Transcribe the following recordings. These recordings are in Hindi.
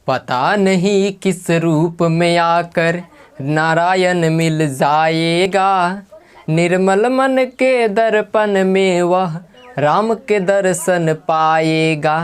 पता नहीं किस रूप में आकर नारायण मिल जाएगा। निर्मल मन के दर्पण में वह राम के दर्शन पाएगा।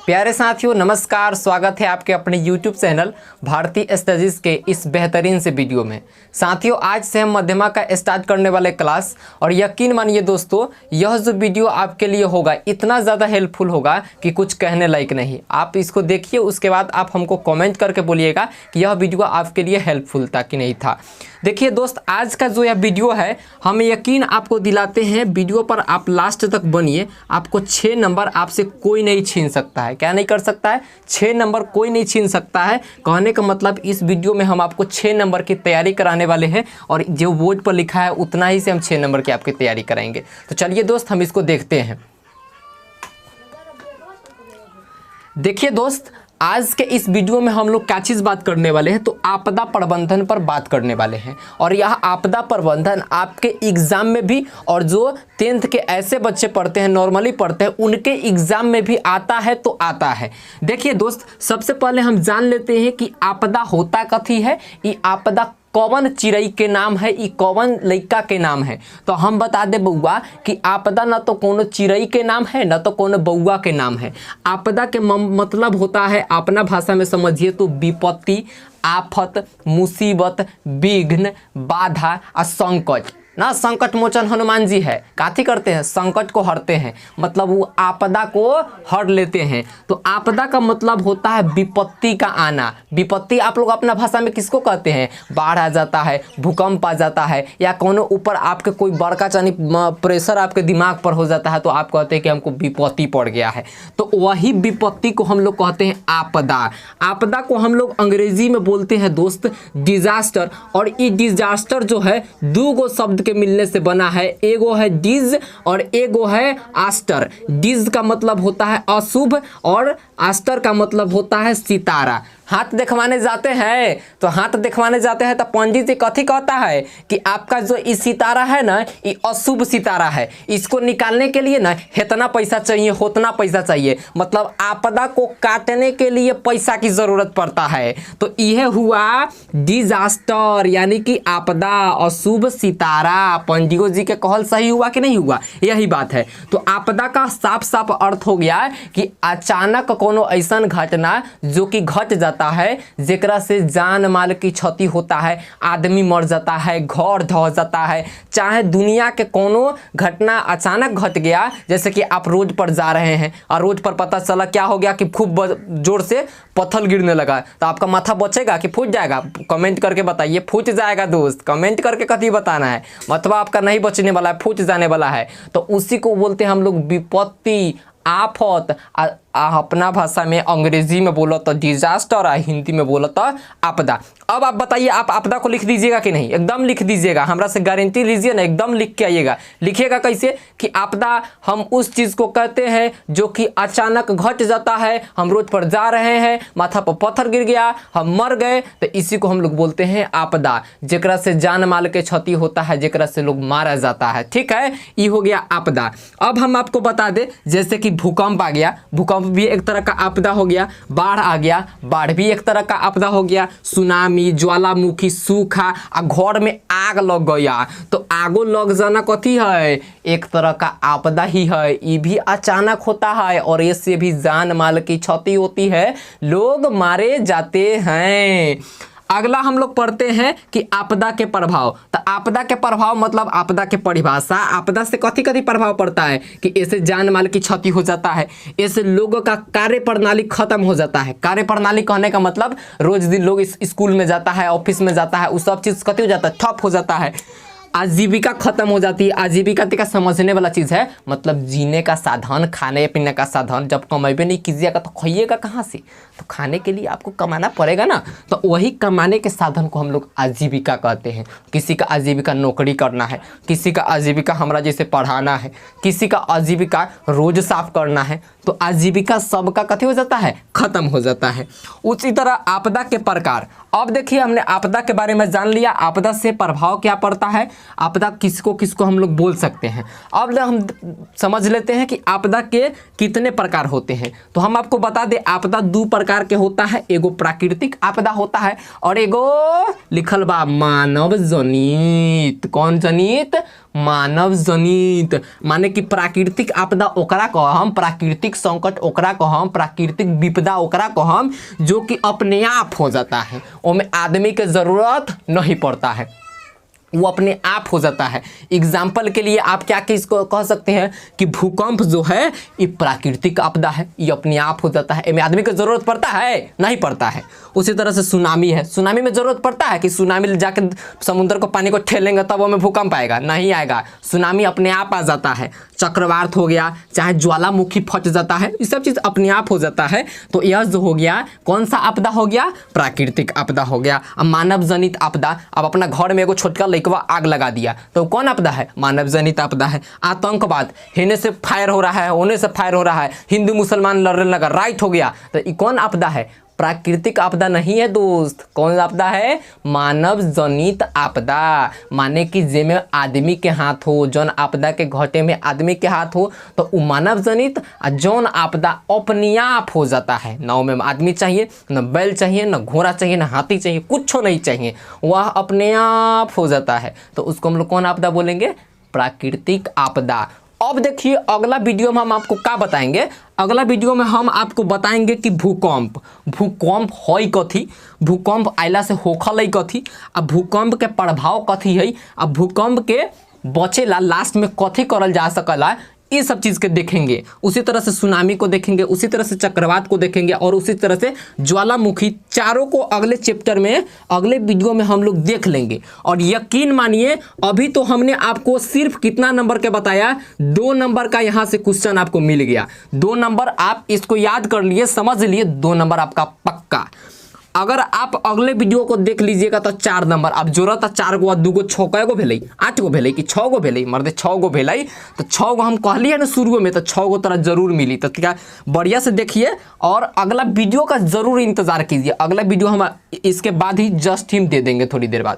प्यारे साथियों नमस्कार, स्वागत है आपके अपने YouTube चैनल भारतीय स्टडीज़ के इस बेहतरीन से वीडियो में। साथियों आज से हम मध्यमा का स्टार्ट करने वाले क्लास, और यकीन मानिए दोस्तों यह जो वीडियो आपके लिए होगा इतना ज़्यादा हेल्पफुल होगा कि कुछ कहने लायक नहीं। आप इसको देखिए, उसके बाद आप हमको कमेंट करके बोलिएगा कि यह वीडियो आपके लिए हेल्पफुल था कि नहीं था। देखिए दोस्त, आज का जो यह वीडियो है हम यकीन आपको दिलाते हैं, वीडियो पर आप लास्ट तक बनिए। आपको 6 नंबर आपसे कोई नहीं छीन सकता है। क्या नहीं कर सकता है? 6 नंबर कोई नहीं छीन सकता है। कहने का मतलब इस वीडियो में हम आपको 6 नंबर की तैयारी कराने वाले हैं, और जो बोर्ड पर लिखा है उतना ही से हम 6 नंबर की आपकी तैयारी कराएंगे। तो चलिए दोस्त हम इसको देखते हैं। देखिए दोस्त, आज के इस वीडियो में हम लोग क्या चीज़ बात करने वाले हैं, तो आपदा प्रबंधन पर बात करने वाले हैं। और यह आपदा प्रबंधन आपके एग्ज़ाम में भी, और जो 10th के ऐसे बच्चे पढ़ते हैं, नॉर्मली पढ़ते हैं, उनके एग्ज़ाम में भी आता है तो आता है। देखिए दोस्त, सबसे पहले हम जान लेते हैं कि आपदा होता कथी है। ये आपदा कौन चिड़ई के नाम है, ये कौन लइका के नाम है। तो हम बता दे बउआ कि आपदा ना तो कोनो चिड़ई के नाम है, ना तो कोनो बउआ के नाम है। आपदा के मतलब होता है, अपना भाषा में समझिए तो विपत्ति, आफत, मुसीबत, विघ्न, बाधा और संकट ना। संकट मोचन हनुमान जी है, काथी करते हैं, संकट को हरते हैं, मतलब वो आपदा को हर लेते हैं। तो आपदा का मतलब होता है विपत्ति का आना। विपत्ति आप लोग अपना भाषा में किसको कहते हैं? बाढ़ आ जाता है, भूकंप आ जाता है, या कोनो ऊपर आपके कोई बड़का चानी प्रेशर आपके दिमाग पर हो जाता है तो आप कहते हैं कि हमको विपत्ति पड़ गया है। तो वही विपत्ति को हम लोग कहते हैं आपदा। आपदा को हम लोग अंग्रेजी में बोलते हैं दोस्त डिजास्टर। और ये डिजास्टर जो है 2 शब्द के मिलने से बना है। एगो है डिज और एगो है आस्टर। डिज का मतलब होता है अशुभ और आस्टर का मतलब होता है सितारा। हाथ दिखवाने जाते हैं तो हाथ दिखवाने जाते हैं तो पंडित जी कथी कहता है कि आपका जो इस सितारा है ना, ये अशुभ सितारा है, इसको निकालने के लिए ना इतना पैसा चाहिए, उतना पैसा चाहिए। मतलब आपदा को काटने के लिए पैसा की जरूरत पड़ता है। तो यह हुआ डिजास्टर, यानी कि आपदा, अशुभ सितारा। पंडित जी के कहल सही हुआ कि नहीं हुआ? यही बात है। तो आपदा का साफ साफ अर्थ हो गया कि अचानक कोनो ऐसा घटना जो कि घट जाता है, जेकरा से जान माल की क्षति होता है, आदमी मर जाता है, घर ढह जाता है। चाहे दुनिया के कोनो घटना अचानक घट गया, जैसे कि आप रोड पर जा रहे हैं और रोड पर पता चला क्या हो गया कि खूब जोर से पत्थर गिरने लगा, तो आपका माथा बचेगा कि फूट जाएगा? कमेंट करके बताइए। फूट जाएगा दोस्त, कमेंट करके कथी बताना है, मतलब आपका नहीं बचने वाला है, फूट जाने वाला है। तो उसी को बोलते हैं हम लोग विपत्ति, आफत। अपना भाषा में अंग्रेजी में बोलो तो डिजास्टर, और हिंदी में बोलो तो आपदा। अब आप बताइए, आप आपदा को लिख दीजिएगा कि नहीं? एकदम लिख दीजिएगा, हमरा से गारंटी लीजिए ना, एकदम लिख के आइएगा। लिखिएगा कैसे कि आपदा हम उस चीज़ को कहते हैं जो कि अचानक घट जाता है। हम रोड पर जा रहे हैं, माथा पर पत्थर गिर गया, हम मर गए, तो इसी को हम लोग बोलते हैं आपदा, जेकरा से जान माल के क्षति होता है, जेकरा से लोग मारा जाता है। ठीक है, ये हो गया आपदा। अब हम आपको बता दें, जैसे कि भूकंप आ गया, भूकंप भी एक तरह का आपदा हो गया। बाढ़ आ गया, बाढ़ भी एक तरह का आपदा हो गया। सुनामी, ज्वालामुखी, सूखा, आ घर में आग लग गया, तो आगो लग जाना कथी है? एक तरह का आपदा ही है। ये भी अचानक होता है और इससे भी जान माल की क्षति होती है, लोग मारे जाते हैं। अगला हम लोग पढ़ते हैं कि आपदा के प्रभाव। तो आपदा के प्रभाव मतलब आपदा के परिभाषा। आपदा से कथी कथी प्रभाव पड़ता है कि ऐसे जान माल की क्षति हो जाता है, ऐसे लोगों का कार्य प्रणाली खत्म हो जाता है। कार्य प्रणाली कहने का मतलब रोज दिन लोग स्कूल में जाता है, ऑफिस में जाता है, वो सब चीज़ कथी हो जाता है? ठप हो जाता है। आजीविका खत्म हो जाती है। आजीविका का समझने वाला चीज़ है, मतलब जीने का साधन, खाने पीने का साधन। जब कमाइबे नहीं कीजिएगा तो खाइएगा कहाँ से? तो खाने के लिए आपको कमाना पड़ेगा ना, तो वही कमाने के साधन को हम लोग आजीविका कहते हैं। किसी का आजीविका नौकरी करना है, किसी का आजीविका हमरा जैसे पढ़ाना है, किसी का आजीविका रोज साफ करना है, तो आजीविका सबका कथी हो जाता है? खत्म हो जाता है। उसी तरह आपदा के प्रकार। अब देखिए, हमने आपदा के बारे में जान लिया, आपदा से प्रभाव क्या पड़ता है। आपदा किसको किसको हम लोग बोल सकते हैं। अब हम समझ लेते हैं कि आपदा के कितने प्रकार होते हैं। तो हम आपको बता दें, आपदा दो प्रकार के होता है, एगो प्राकृतिक आपदा होता है और एगो लिखल बा मानव जनित। कौन जनित? मानव जनित। माने कि प्राकृतिक आपदा ओकरा कहम, प्राकृतिक संकट ओकरा कहम, प्राकृतिक विपदा ओकरा कहम जो कि अपने आप हो जाता है, उसमें आदमी के जरूरत नहीं पड़ता है, वो अपने आप हो जाता है। एग्जाम्पल के लिए आप क्या इसको कह सकते हैं कि भूकंप जो है ये प्राकृतिक आपदा है, ये अपने आप हो जाता है, इसमें आदमी की ज़रूरत पड़ता है? नहीं पड़ता है। उसी तरह से सुनामी है, सुनामी में ज़रूरत पड़ता है कि सुनामी जाके समुद्र को पानी को ठेलेंगे तब हमें भूकंप आएगा? नहीं आएगा, सुनामी अपने आप आ जाता है। चक्रवात हो गया, चाहे ज्वालामुखी फट जाता है, ये सब चीज़ अपने आप हो जाता है। तो यह जो हो गया कौन सा आपदा हो गया? प्राकृतिक आपदा हो गया। अब मानव जनित आपदा, अब अपना घर में एगो छोटका लइकवा आग लगा दिया तो कौन आपदा है? मानव जनित आपदा है। आतंकवाद, हेने से फायर हो रहा है, होने से फायर हो रहा है, हिंदू मुसलमान लड़ने लगा, राइट हो गया, तो ये कौन आपदा है? प्राकृतिक आपदा नहीं है दोस्त। कौन आपदा है? मानव जनित आपदा। माने कि जेमे आदमी के हाथ हो, जौन आपदा के घटे में आदमी के हाथ हो तो वो मानव जनित। जौन आपदा अपने आप हो जाता है, ना में आदमी चाहिए, न बैल चाहिए, न घोड़ा चाहिए, न हाथी चाहिए, कुछ नहीं चाहिए, वह अपने आप हो जाता है, तो उसको हम लोग कौन आपदा बोलेंगे? प्राकृतिक आपदा। अब देखिए अगला वीडियो में हम आपको क्या बताएंगे। अगला वीडियो में हम आपको बताएंगे कि भूकंप, भूकंप है कथी, भूकंप आइला से होखल है कथी, अब भूकंप के प्रभाव कथी है, अब भूकंप के बचेला लास्ट में कथी करल जा सकला, ये सब चीज़ के देखेंगे। उसी तरह से सुनामी को देखेंगे, उसी तरह से चक्रवात को देखेंगे और उसी तरह से ज्वालामुखी, चारों को अगले चैप्टर में, अगले वीडियो में हम लोग देख लेंगे। और यकीन मानिए अभी तो हमने आपको सिर्फ कितना नंबर के बताया? 2 नंबर का यहाँ से क्वेश्चन आपको मिल गया। 2 नंबर आप इसको याद कर लिए, समझ लिए, 2 नंबर आपका पक्का। अगर आप अगले वीडियो को देख लीजिएगा तो 4 नंबर आप जोड़ता, 4 गो 2 गो 6 गो भेलै, 8 गो भेलै कि 6 गो भेलै, मर्दे 6 गो भेलै, तो 6 गो हम कहलिए ना शुरू में, तो 6 गो तरह जरूर मिली। तो क्या बढ़िया से देखिए और अगला वीडियो का जरूर इंतजार कीजिए। अगला वीडियो हम इसके बाद ही जस्ट हिम दे देंगे थोड़ी देर बाद।